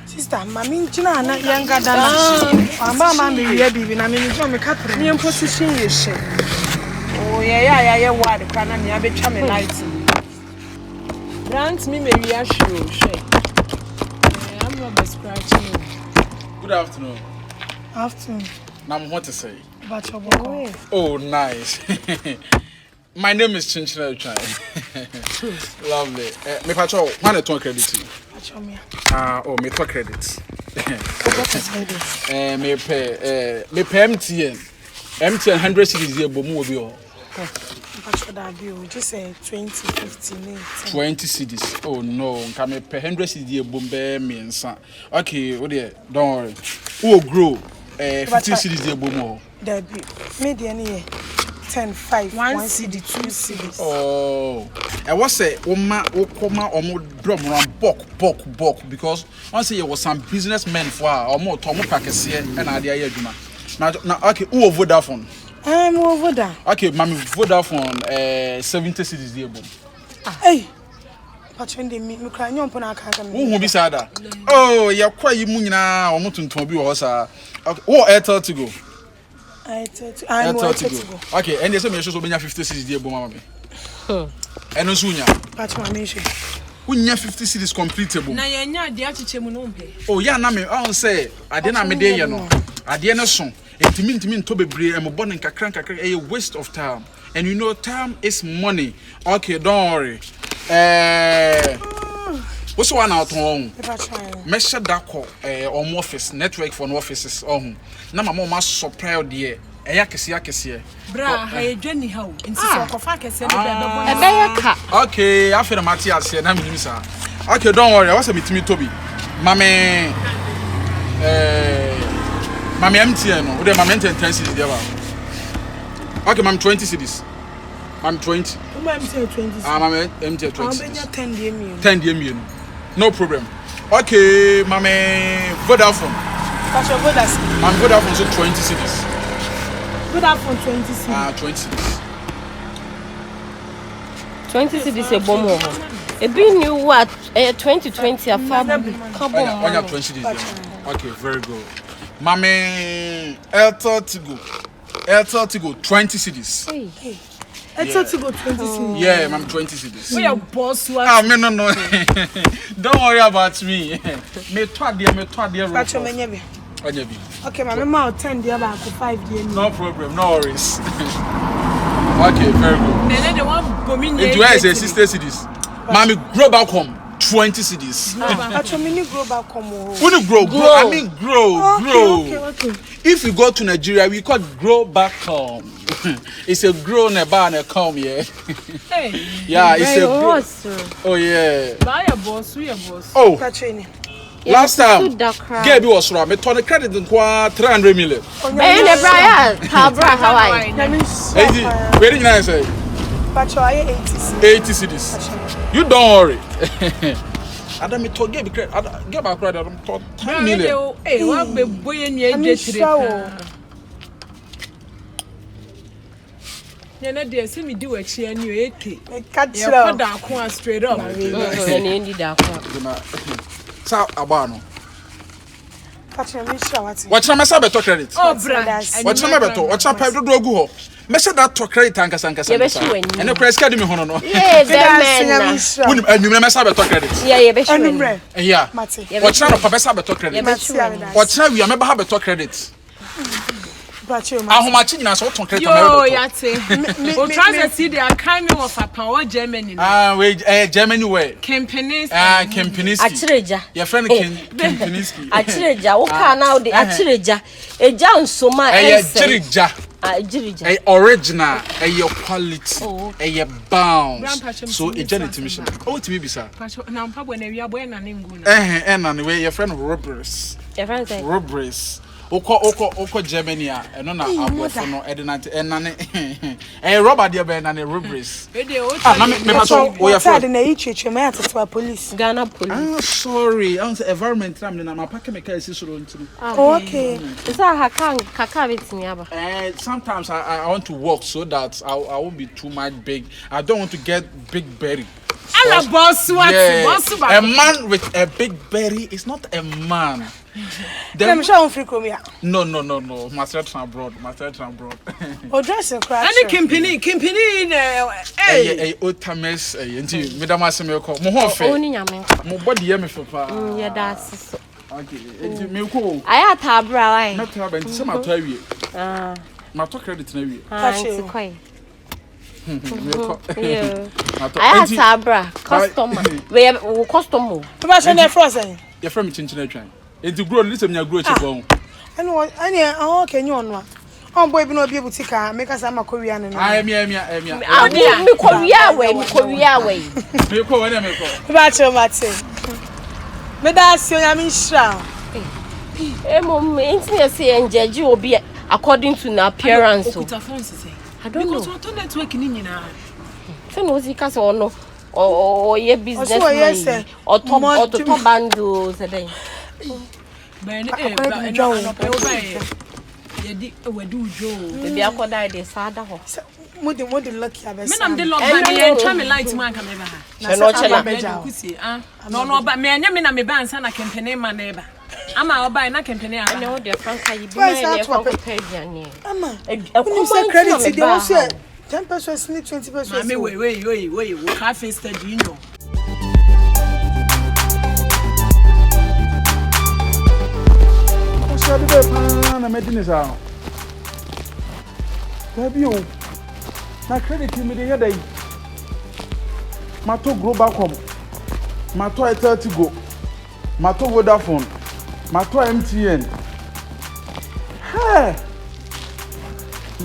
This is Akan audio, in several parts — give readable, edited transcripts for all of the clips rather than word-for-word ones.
Sister, Mammy, China, not younger than Mamma, me, baby, and I mean, John McCaffrey, me position you share. Oh, yeah, what the can I be charming lighting. Grant me, maybe I should share. I'm not scratching. Good afternoon. Afternoon. Now, what to say? But your boy. Oh, nice. My name is Kyinkyinaa Twan. Lovely. Me pacho, one to credit to you. Oh, me to credit. What is me pay MTN 100 cedis here bomu obi o. Pacho that bill just say 2015. 20 cedis. Oh no, nka me pay 100 cedis here bombe me nsa. Okay, oh dear, don't worry. Who grow 50 cedis here bomu. There be me the any 10 5 1 CD 2 CDs. Oh, I was say oma drum run bok because I say you was some businessmen for omo tomo pakese and ade adwuma. Now okay, who over Vodafone? I'm over there. Okay, mami Vodafone 70 cedis there boom. Hey. Patwende me cry nyom pona aka me. Who be sada? Oh, ya kwa yi mu nyina omo tuntum bi wo sa. Okay, who Airtel to go? I'm to go. Okay, and there's some so benya 50 cedis there boom mama me. Eno so nya. Patwa me hwe. Unya 50 cedis completable. Na ye nya ade achichemu no mpe. Oh, ya na me on say ade na me dey ye no. Ade ne so. Intimi nto bebre e mo born nkakra a waste of time. And you know time is money. Okay, don't worry. What's one out on? Measure that call on office network for offices on. Na mama ma supply there. Eya kese. Bra, ha Jenny how. Nti so kofa kese be ka. Okay, I feel Matthias here na me sir. Okay, don't worry. What's me Toby? Mame Mami MTN no, we mami MTN 10 cedis there ba. Okay, mami 20 cedis. Mami 20. Mami MTN 20. Mami MTN 20. Abena 10 dey me. 10 dey me. No problem. Okay, mami Vodafone. Pacho Vodafone. Mami Vodafone so 20 cedis. Vodafone 20 cedis. 20 cedis. 20 cedis e bomo. E be new what 2020 afa carbon. When you 20 cedis. Okay, very good. Mami Airtel to go 20 cedis. Hey. Airtel to go 20 cedis. Yeah, mami 20 cedis. We are boss what? Ah, me no. Don't worry about me. Me twa there. Pacho menye Onyebi. Okay, mami ma 10 there ba 5 there. No problem, no worries. Okay, very good. Nene the one bomine. It was 60 cedis. Mami grow back home 20 cedis. Pacho mini grow back home. When you grow. I mean grow. Okay. If you go to Nigeria, we call it grow back home. It's a grow neba and a come here. Hey. Yeah, it's a grow. Oh yeah. Buy a boss, we a boss. Oh. Pacho. Last time, Gaby was wrong. Me turn the credit in 300 million. Hey, Brian, Hawaii. Where did I say? Pacho, I 80 cedis. You don't worry. Adam, me told Gaby credit. Get back credit. I'm 10 million. Hey, what be boy in your jet? Yana dey see me do a chair and you 80. Catch you down straight up. Sa abano. Pacho, me sure what. Watch na mesa beto credit. Oh, brother. Watch na beto. Watch na pay do gu ho. Mesa that to credit ankasa. Ene press card me hono no. Yeah, man. Woni anwumre mesa beto credit. Yeah, ye be sure. Yeah. Watch na no papa mesa beto credit. Watch na wi ameba ha beto credit. Ahomachi nyina so ton credit Yo, yate. O transit see they are coming of a power Germany. We Germany where? Kyinkyinaa. Kyinkyinaa. Achireja. Your friend Kyinkyinaa. Achireja. Wo ka na de achireja. Eja nsoma Achireja. Achireja. Original, quality, bound. So a genetic mission. Oh, to me be sir. Now papa na wi aboy na nguna. And way your friend Robbers. Your friend say Robbers. Oko Germany eno na abofo no edinante enane rubber there be na Robbers. Na me paso o your friend na ichechwe me atete police. Ghana police. Ah sorry, I'm environment na ma pack me kai sisoro ntinu. Okay. Is that kaka betimi aba? Sometimes I want to work so that I won't be too much big. I don't want to get big belly. Ala boss what? Yes. A man with a big belly is not a man. I'm sure I'm free from here. No. Master abroad. Oh, dress and crash. Any Kyinkyinaa Hey, Otames, and Madam Asemeko. Only yamin. Mo body yemi for pa. Yeah, that's Okay, me ko. I had tabra. Not have and some at awie. My talk credit na wie. It's quite. Yeah. I had tabra customer. We have customer. Passion there frozen. Your friend Kyinkyinaa Twan. Enti grow listen me grow chebon. I can you on one. Oh boy, be no be able to car make us am a Korean. I me. Me Korea way. Me ko when me ko. Bacho mate. Me da si on am shra. Mom, ain't say enjeji obi according to na appearance. I don't know. Because what network Kyinkyinaa. So no see case ono or your business or top bundles then. Baby, we do Joe. Baby, I could die the sada ho. What the lucky have. Me am the love by me and chame light man come ever. No chela. No, but me anya me na me ban sana Kyinkyinaa man neighbor. Ama oba na Kyinkyinaa. I know the Franka you be na Franka page ani. Ama. Who say credit they want say 10% sneak 20%. Me wait, we ka face the you know. Na medine sa. Baby o. Na credit me dey here Mato Globacom. Mato Airtel Go. Mato Vodafone. Mato MTN. Hey.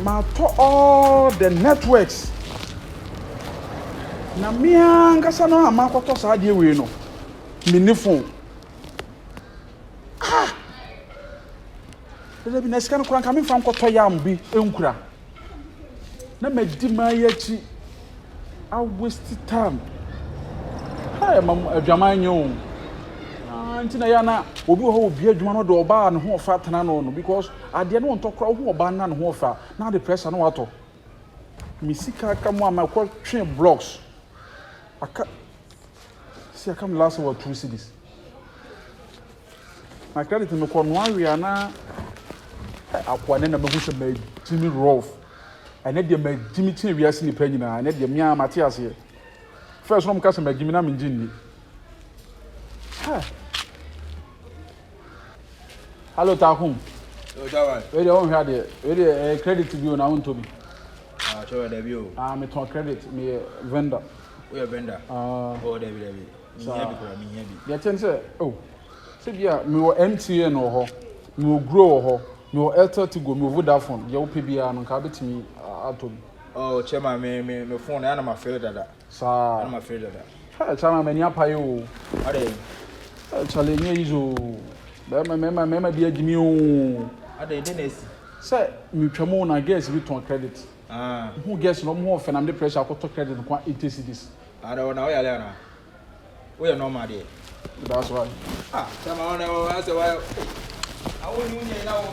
Mato all the networks. Na me angasa no amakoto sa de we no. Mini phone. There be next kind of coming from Kotoyam be enkura. Na medi mayachi. I waste time. Hey, mam adwaman yo. Ntina ya na obi ho obi adwuma no do oba ne ho fa tana no because ade no ntokra ho oba na ne ho fa na the pressure no wato. Misika ka mo amakwa twen blocks. Aka see I come last over 2 cities. My credit me ko no awia na akwane na mahusha me timi rough ene de me timi tini wiase ni pa nyina ene de mia Matias here first no mkasa me gimi na me njini ha hello takum o dawa we de on hwa de we de credit bi na won to bi chowa da bi o me ton credit me vendor we vendor o da bi mi hebi ko mi hebi ya chen se oh se bia me wo MTN no ho me wo grow ho no Airtel go me Vodafone ye wo pebia no ka betimi atom oh chema me phone na ma fail dada sa na ma fail dada ha chama me nya payo ade chale nye izo me dia gimi o ade denesi say me twamo na guess bi ton credit who guess no mo fe na me pressure akoto credit kwa 80 cedis ade na o ya le na we are normal there that's why chama ona o ase wa I won't know now.